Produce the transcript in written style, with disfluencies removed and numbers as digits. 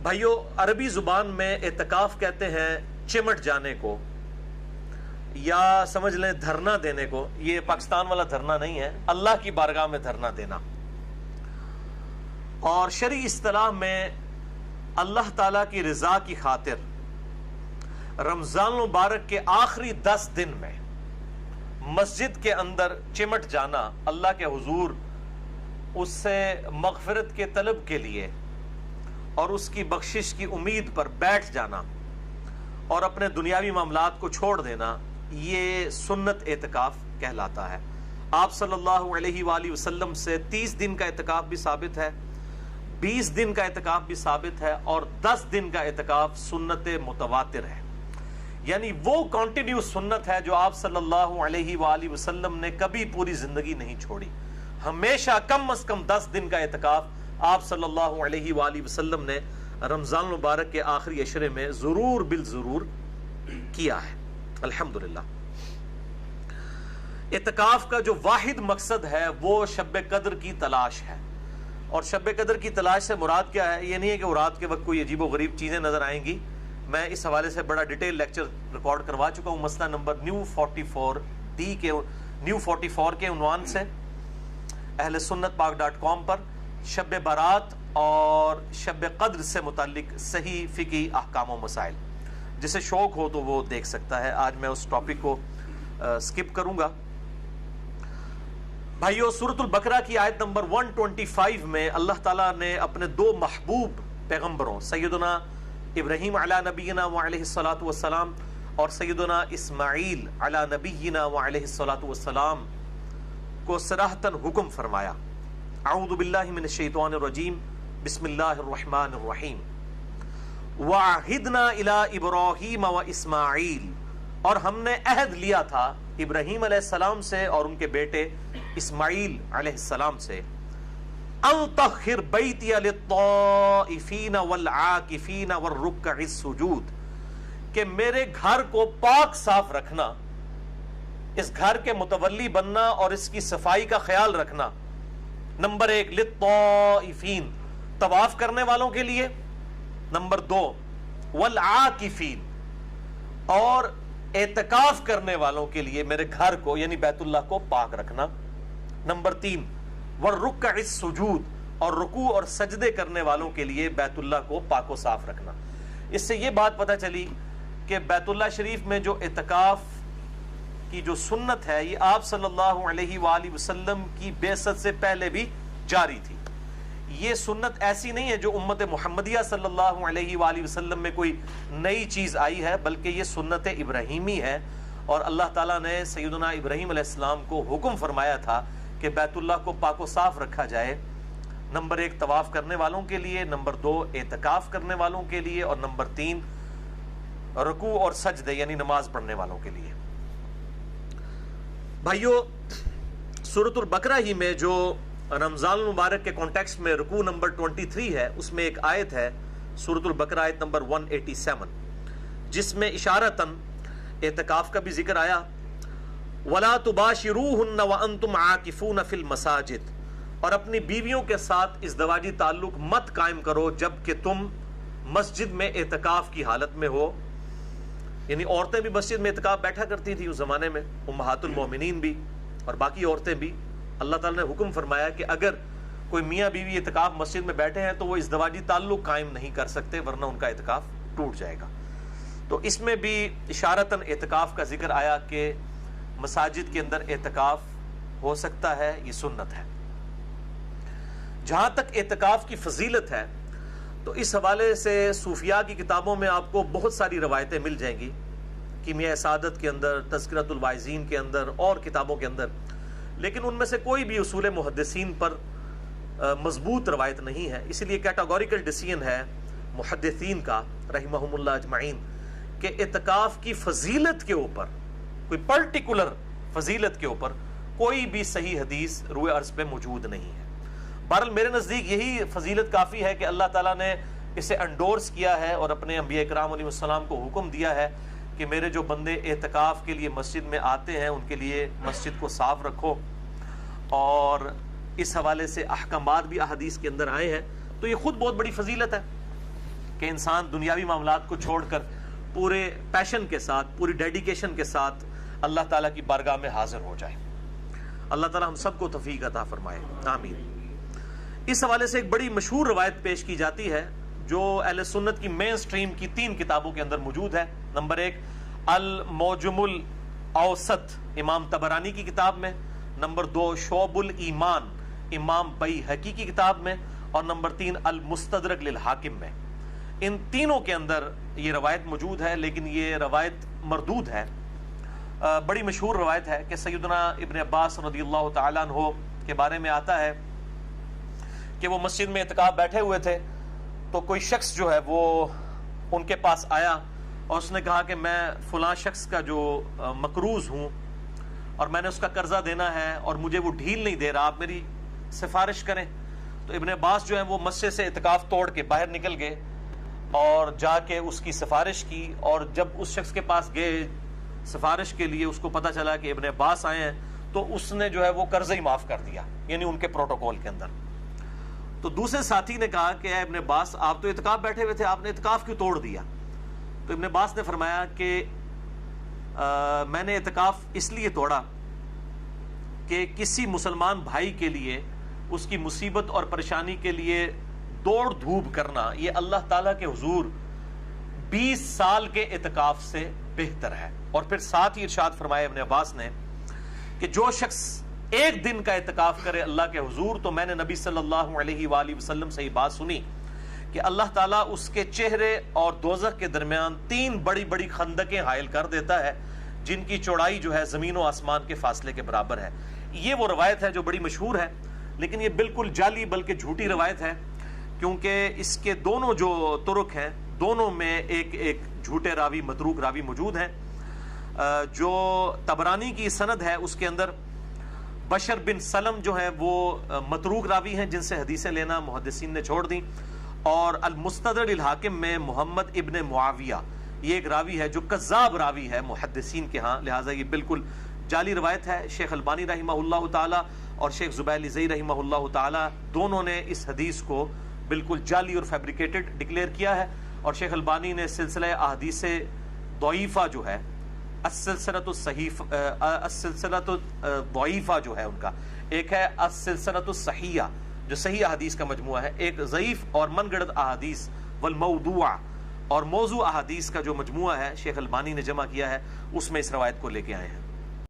بھائیو، عربی زبان میں اعتکاف کہتے ہیں چمٹ جانے کو، یا سمجھ لیں دھرنا دینے کو. یہ پاکستان والا دھرنا نہیں ہے، اللہ کی بارگاہ میں دھرنا دینا. اور شرعی اصطلاح میں اللہ تعالیٰ کی رضا کی خاطر رمضان المبارک کے آخری 10 دن میں مسجد کے اندر چمٹ جانا، اللہ کے حضور اس سے مغفرت کے طلب کے لیے اور اس کی بخشش کی امید پر بیٹھ جانا اور اپنے دنیاوی معاملات کو چھوڑ دینا، یہ سنت اعتکاف کہلاتا ہے. آپ صلی اللہ علیہ وآلہ وسلم سے 30 دن کا اعتکاف بھی ثابت ہے، 20 دن کا اعتکاف بھی ثابت ہے، اور 10 دن کا اعتکاف سنت متواتر ہے. یعنی وہ کنٹینیو سنت ہے جو آپ صلی اللہ علیہ وآلہ وسلم نے کبھی پوری زندگی نہیں چھوڑی. ہمیشہ کم از کم 10 دن کا اعتکاف آپ صلی اللہ علیہ وآلہ وسلم نے رمضان المبارک کے آخری عشرے میں ضرور بالضرور کیا ہے. الحمدللہ. اعتکاف کا جو واحد مقصد ہے وہ شب قدر کی تلاش ہے. اور شب قدر کی تلاش سے مراد کیا ہے؟ یہ نہیں ہے کہ رات کے وقت کوئی عجیب و غریب چیزیں نظر آئیں گی. میں اس حوالے سے بڑا ڈیٹیل لیکچر ریکارڈ کروا چکا ہوں، مسئلہ نمبر نیو 44 کے عنوان سے اہل سنت پاک.com پر شب برات اور شب قدر سے متعلق صحیح فقہی احکام و مسائل. جسے شوق ہو تو وہ دیکھ سکتا ہے. آج میں اس ٹاپک کو سکپ کروں گا. بھائیو، سورۃ البقرہ کی آیت نمبر 125 میں اللہ تعالیٰ نے اپنے 2 محبوب پیغمبروں سیدنا ابراہیم علی نبینا وعلیہ الصلاۃ والسلام اور سیدنا اسماعیل علی نبینا وعلیہ الصلاۃ والسلام کو صراحتاً حکم فرمایا. اعوذ باللہ من الشیطان الرجیم، بسم اللہ الرحمن الرحیم. وعہدنا الی ابراہیم و اسماعیل، اور ہم نے عہد لیا تھا ابراہیم علیہ السلام سے اور ان کے بیٹے اسماعیل علیہ السلام سے، ان طہر بیتی للطائفین والعاکفین والرکع السجود، کہ میرے گھر کو پاک صاف رکھنا، اس گھر کے متولی بننا اور اس کی صفائی کا خیال رکھنا. نمبر 1 للطائفین، طواف کرنے والوں کے لیے. نمبر 2 والعاکفین، اور اعتکاف کرنے والوں کے لیے میرے گھر کو یعنی بیت اللہ کو پاک رکھنا. نمبر 3 والرکع السجود، اور رکوع اور سجدے کرنے والوں کے لیے بیت اللہ کو پاک و صاف رکھنا. اس سے یہ بات پتہ چلی کہ بیت اللہ شریف میں جو اعتکاف کی جو سنت ہے یہ آپ صلی اللہ علیہ وآلہ وسلم کی بعثت سے پہلے بھی جاری تھی. یہ سنت ایسی نہیں ہے جو امت محمدیہ صلی اللہ علیہ وآلہ وسلم میں کوئی نئی چیز آئی ہے، بلکہ یہ سنت ابراہیمی ہے. اور اللہ تعالیٰ نے سیدنا ابراہیم علیہ السلام کو حکم فرمایا تھا کہ بیت اللہ کو پاک و صاف رکھا جائے. نمبر 1 طواف کرنے والوں کے لیے، نمبر 2 اعتکاف کرنے والوں کے لیے، اور نمبر 3 رکوع اور سجدے یعنی نماز پڑھنے والوں کے لیے. بھائیو، سورۃ البقرہ ہی میں جو رمضان المبارک کے کانٹیکسٹ میں رکوع نمبر 23 ہے، اس میں ایک آیت ہے سورۃ البقرہ آیت نمبر 187 جس میں اشارتاً اعتکاف کا بھی ذکر آیا. وَلَا تُبَاشِرُوهُنَّ وَأَنْتُمْ عَاكِفُونَ فِي الْمَسَاجِدِ، اور اپنی بیویوں کے ساتھ ازدواجی تعلق مت قائم کرو جب کہ تم مسجد میں اعتکاف کی حالت میں ہو. یعنی عورتیں بھی مسجد میں اعتکاف بیٹھا کرتی تھی اس زمانے میں، امہات المومنین بھی اور باقی عورتیں بھی. اللہ تعالیٰ نے حکم فرمایا کہ اگر کوئی میاں بیوی اعتکاف مسجد میں بیٹھے ہیں تو وہ ازدواجی تعلق قائم نہیں کر سکتے ورنہ ان کا اعتکاف ٹوٹ جائے گا. تو اس میں بھی اشارتاً اعتکاف کا ذکر آیا کہ مساجد کے اندر اعتکاف ہو سکتا ہے، یہ سنت ہے. جہاں تک اعتکاف کی فضیلت ہے تو اس حوالے سے صوفیاء کی کتابوں میں آپ کو بہت ساری روایتیں مل جائیں گی، کیمیاء سعادت کے اندر، تذکرۃ الواعظین کے اندر اور کتابوں کے اندر. لیکن ان میں سے کوئی بھی اصول محدثین پر مضبوط روایت نہیں ہے. اس لیے کیٹاگوریکل ڈیسیژن ہے محدثین کا رحمہم اللہ اجمعین کہ اعتکاف کی فضیلت کے اوپر، کوئی پرٹیکولر فضیلت کے اوپر کوئی بھی صحیح حدیث روئے عرض پہ موجود نہیں ہے. بہرحال میرے نزدیک یہی فضیلت کافی ہے کہ اللہ تعالیٰ نے اسے انڈورس کیا ہے اور اپنے انبیاء کرام علیہ السلام کو حکم دیا ہے کہ میرے جو بندے اعتکاف کے لیے مسجد میں آتے ہیں ان کے لیے مسجد کو صاف رکھو. اور اس حوالے سے احکامات بھی احادیث کے اندر آئے ہیں، تو یہ خود بہت بڑی فضیلت ہے. کہ انسان دنیاوی معاملات کو چھوڑ کر پورے پیشن کے ساتھ، پوری ڈیڈیکیشن کے ساتھ اللہ تعالیٰ کی بارگاہ میں حاضر ہو جائے۔ اللہ تعالیٰ ہم سب کو توفیق عطا فرمائے، آمین۔ اس حوالے سے ایک بڑی مشہور روایت پیش کی جاتی ہے جو اہل سنت کی مین سٹریم کی 3 کتابوں کے اندر موجود ہے۔ نمبر 1 الموجم الاوسط امام طبرانی کی کتاب میں، نمبر 2 شعب الایمان امام بیہقی کی کتاب میں، اور نمبر 3 المستدرک للحاکم میں۔ ان تینوں کے اندر یہ روایت موجود ہے، لیکن یہ روایت مردود ہے۔ بڑی مشہور روایت ہے کہ سیدنا ابن عباس رضی اللہ تعالیٰ عنہ کے بارے میں آتا ہے کہ وہ مسجد میں اعتکاف بیٹھے ہوئے تھے، تو کوئی شخص جو ہے وہ ان کے پاس آیا اور اس نے کہا کہ میں فلاں شخص کا جو مقروض ہوں اور میں نے اس کا قرضہ دینا ہے اور مجھے وہ ڈھیل نہیں دے رہا، آپ میری سفارش کریں۔ تو ابن عباس جو ہے وہ مسجد سے اعتکاف توڑ کے باہر نکل گئے اور جا کے اس کی سفارش کی، اور جب اس شخص کے پاس گئے سفارش کے لیے، اس کو پتہ چلا کہ ابن عباس آئے ہیں، تو اس نے جو ہے وہ قرضہ ہی معاف کر دیا، یعنی ان کے پروٹوکول کے اندر۔ تو دوسرے ساتھی نے کہا کہ اے ابن عباس، آپ تو اعتکاف بیٹھے ہوئے تھے، آپ نے اعتکاف کیوں توڑ دیا؟ تو ابن عباس نے فرمایا کہ میں نے اعتکاف اس لیے توڑا کہ کسی مسلمان بھائی کے لیے اس کی مصیبت اور پریشانی کے لیے دوڑ دھوپ کرنا یہ اللہ تعالیٰ کے حضور 20 سال کے اعتکاف سے بہتر ہے۔ اور پھر ساتھ ہی ارشاد فرمایا ابن عباس نے کہ جو شخص ایک دن کا اعتکاف کرے اللہ کے حضور، تو میں نے نبی صلی اللہ علیہ وآلہ وسلم سے یہ بات سنی کہ اللہ تعالیٰ اس کے چہرے اور دوزخ کے درمیان 3 بڑی بڑی خندقیں حائل کر دیتا ہے، جن کی چوڑائی جو ہے زمین و آسمان کے فاصلے کے برابر ہے۔ یہ وہ روایت ہے جو بڑی مشہور ہے، لیکن یہ بالکل جعلی بلکہ جھوٹی روایت ہے، کیونکہ اس کے دونوں جو طرق ہیں، دونوں میں ایک جھوٹے راوی، متروک راوی موجود ہیں۔ جو طبرانی کی سند ہے اس کے اندر بشر بن سلم جو ہے وہ متروک راوی ہیں، جن سے حدیثیں لینا محدثین نے چھوڑ دیں، اور المستدرک للحاکم میں محمد ابن معاویہ یہ ایک راوی ہے جو کذاب راوی ہے محدثین کے ہاں، لہٰذا یہ بالکل جعلی روایت ہے۔ شیخ البانی رحمہ اللہ تعالی اور شیخ زبیل زئی رحمہ اللہ تعالی دونوں نے اس حدیث کو بالکل جعلی اور فیبریکیٹڈ ڈکلیئر کیا ہے، اور شیخ البانی نے سلسلہ احادیث ضعیفہ جو ہے، السلسلۃ الضعیفہ جو ہے ان کا، ایک ہے السلسلۃ الصحیحہ جو صحیح احادیث کا مجموعہ ہے، ایک ضعیف اور من گھڑت احادیث والموضوع اور موضوع احادیث کا جو مجموعہ ہے شیخ البانی نے جمع کیا ہے، اس میں اس روایت کو لے کے آئے ہیں۔